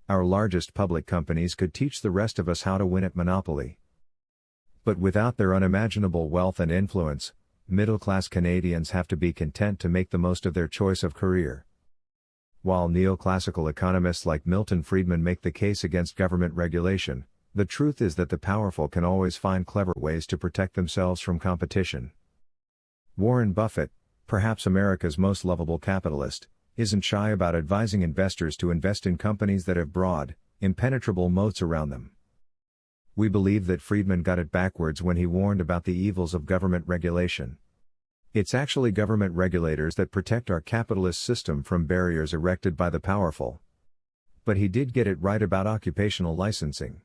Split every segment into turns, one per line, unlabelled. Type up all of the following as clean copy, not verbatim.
our largest public companies could teach the rest of us how to win at Monopoly. But without their unimaginable wealth and influence, middle-class Canadians have to be content to make the most of their choice of career. While neoclassical economists like Milton Friedman make the case against government regulation, the truth is that the powerful can always find clever ways to protect themselves from competition. Warren Buffett, perhaps America's most lovable capitalist, isn't shy about advising investors to invest in companies that have broad, impenetrable moats around them. We believe that Friedman got it backwards when he warned about the evils of government regulation. It's actually government regulators that protect our capitalist system from barriers erected by the powerful. But he did get it right about occupational licensing.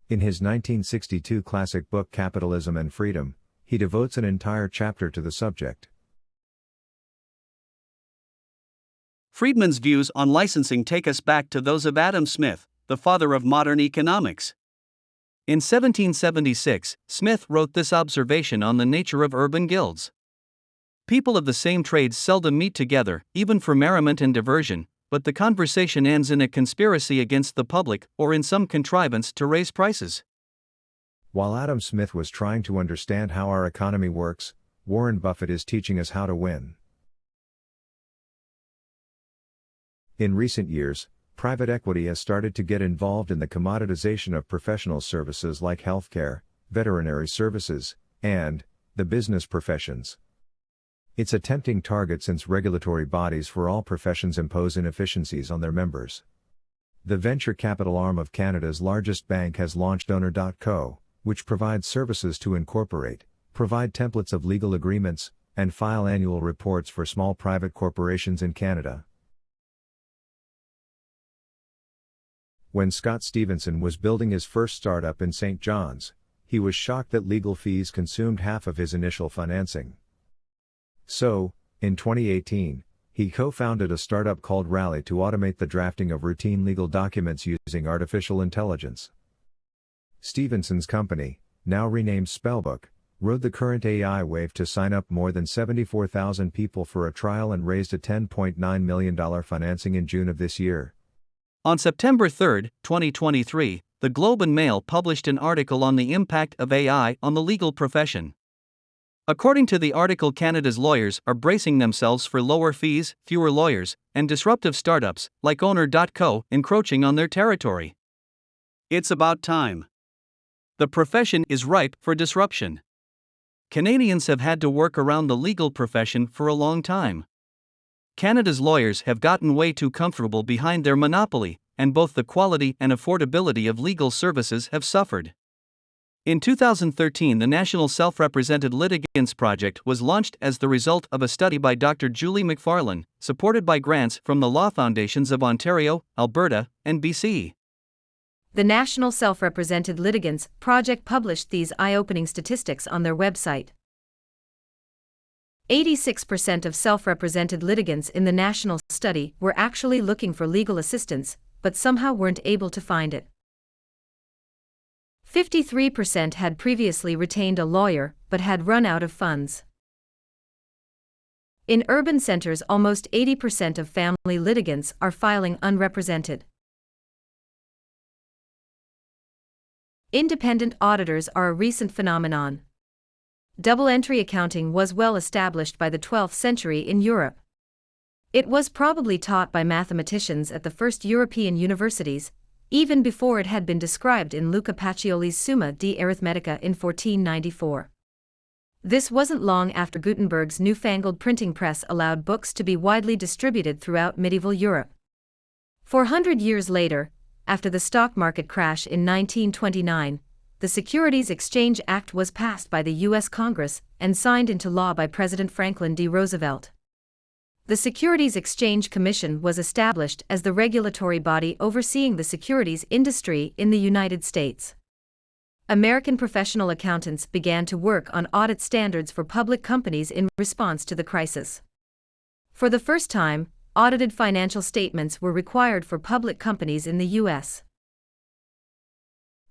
In his 1962 classic book Capitalism and Freedom, he devotes an entire chapter to the subject.
Friedman's views on licensing take us back to those of Adam Smith, the father of modern economics. In 1776, Smith wrote this observation on the nature of urban guilds. People of the same trades seldom meet together, even for merriment and diversion, but the conversation ends in a conspiracy against the public or in some contrivance to raise prices.
While Adam Smith was trying to understand how our economy works, Warren Buffett is teaching us how to win. In recent years, private equity has started to get involved in the commoditization of professional services like healthcare, veterinary services, and the business professions. It's a tempting target since regulatory bodies for all professions impose inefficiencies on their members. The venture capital arm of Canada's largest bank has launched owner.co, which provides services to incorporate, provide templates of legal agreements, and file annual reports for small private corporations in Canada. When Scott Stevenson was building his first startup in St. John's, he was shocked that legal fees consumed half of his initial financing. So, in 2018, he co-founded a startup called Rally to automate the drafting of routine legal documents using artificial intelligence. Stevenson's company, now renamed Spellbook, rode the current AI wave to sign up more than 74,000 people for a trial and raised a $10.9 million financing in June of this year.
On September 3, 2023, the Globe and Mail published an article on the impact of AI on the legal profession. According to the article, Canada's lawyers are bracing themselves for lower fees, fewer lawyers, and disruptive startups, like owner.co, encroaching on their territory. It's about time. The profession is ripe for disruption. Canadians have had to work around the legal profession for a long time. Canada's lawyers have gotten way too comfortable behind their monopoly, and both the quality and affordability of legal services have suffered. In 2013, the National Self-Represented Litigants Project was launched as the result of a study by Dr. Julie McFarlane, supported by grants from the law foundations of Ontario, Alberta, and BC.
The National Self-Represented Litigants Project published these eye-opening statistics on their website. 86% of self-represented litigants in the national study were actually looking for legal assistance, but somehow weren't able to find it. 53% had previously retained a lawyer, but had run out of funds. In urban centers, almost 80% of family litigants are filing unrepresented. Independent auditors are a recent phenomenon. Double-entry accounting was well established by the 12th century in Europe. It was probably taught by mathematicians at the first European universities, even before it had been described in Luca Pacioli's Summa di Arithmetica in 1494. This wasn't long after Gutenberg's newfangled printing press allowed books to be widely distributed throughout medieval Europe. 400 years later, after the stock market crash in 1929, the Securities Exchange Act was passed by the U.S. Congress and signed into law by President Franklin D. Roosevelt. The Securities Exchange Commission was established as the regulatory body overseeing the securities industry in the United States. American professional accountants began to work on audit standards for public companies in response to the crisis. For the first time, audited financial statements were required for public companies in the U.S.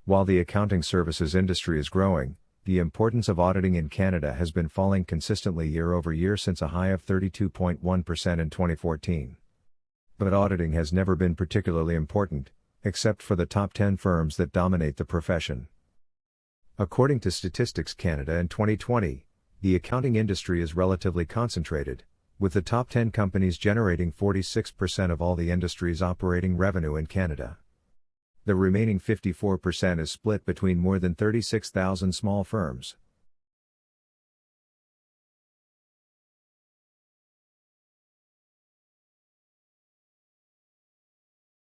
While the accounting services industry is growing, the importance of auditing in Canada has been falling consistently year over year since a high of 32.1% in 2014. But auditing has never been particularly important, except for the top 10 firms that dominate the profession. According to Statistics Canada in 2020, the accounting industry is relatively concentrated, with the top 10 companies generating 46% of all the industry's operating revenue in Canada. The remaining 54% is split between more than 36,000 small firms.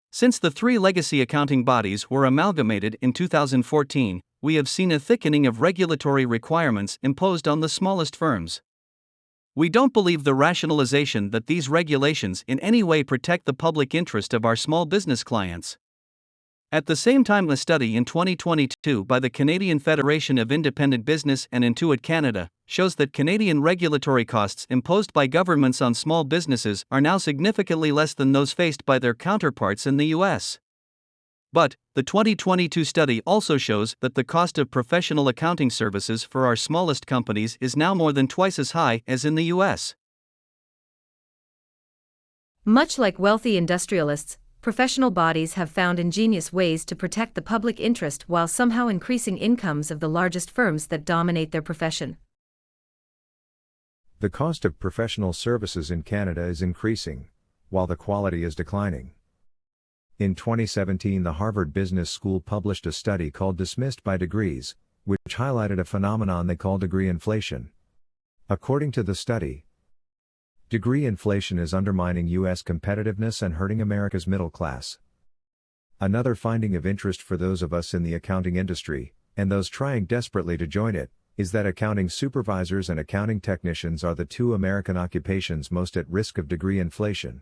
Since the three legacy accounting bodies were amalgamated in 2014, we have seen a thickening of regulatory requirements imposed on the smallest firms. We don't believe the rationalization that these regulations in any way protect the public interest of our small business clients. At the same time, a study in 2022 by the Canadian Federation of Independent Business and Intuit Canada shows that Canadian regulatory costs imposed by governments on small businesses are now significantly less than those faced by their counterparts in the US. But, the 2022 study also shows that the cost of professional accounting services for our smallest companies is now more than twice as high as in the US.
Much like wealthy industrialists, professional bodies have found ingenious ways to protect the public interest while somehow increasing incomes of the largest firms that dominate their profession.
The cost of professional services in Canada is increasing, while the quality is declining. In 2017, the Harvard Business School published a study called Dismissed by Degrees, which highlighted a phenomenon they call degree inflation. According to the study, degree inflation is undermining U.S. competitiveness and hurting America's middle class. Another finding of interest for those of us in the accounting industry, and those trying desperately to join it, is that accounting supervisors and accounting technicians are the two American occupations most at risk of degree inflation.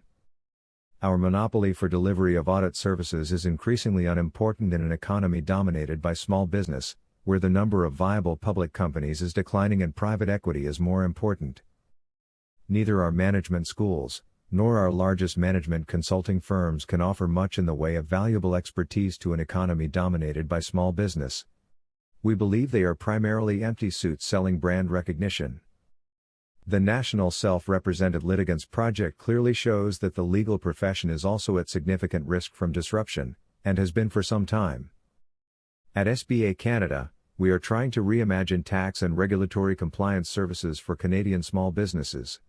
Our monopoly for delivery of audit services is increasingly unimportant in an economy dominated by small business, where the number of viable public companies is declining and private equity is more important. Neither our management schools, nor our largest management consulting firms can offer much in the way of valuable expertise to an economy dominated by small business. We believe they are primarily empty suits selling brand recognition. The National Self-Represented Litigants Project clearly shows that the legal profession is also at significant risk from disruption, and has been for some time. At SBA Canada, we are trying to reimagine tax and regulatory compliance services for Canadian small businesses.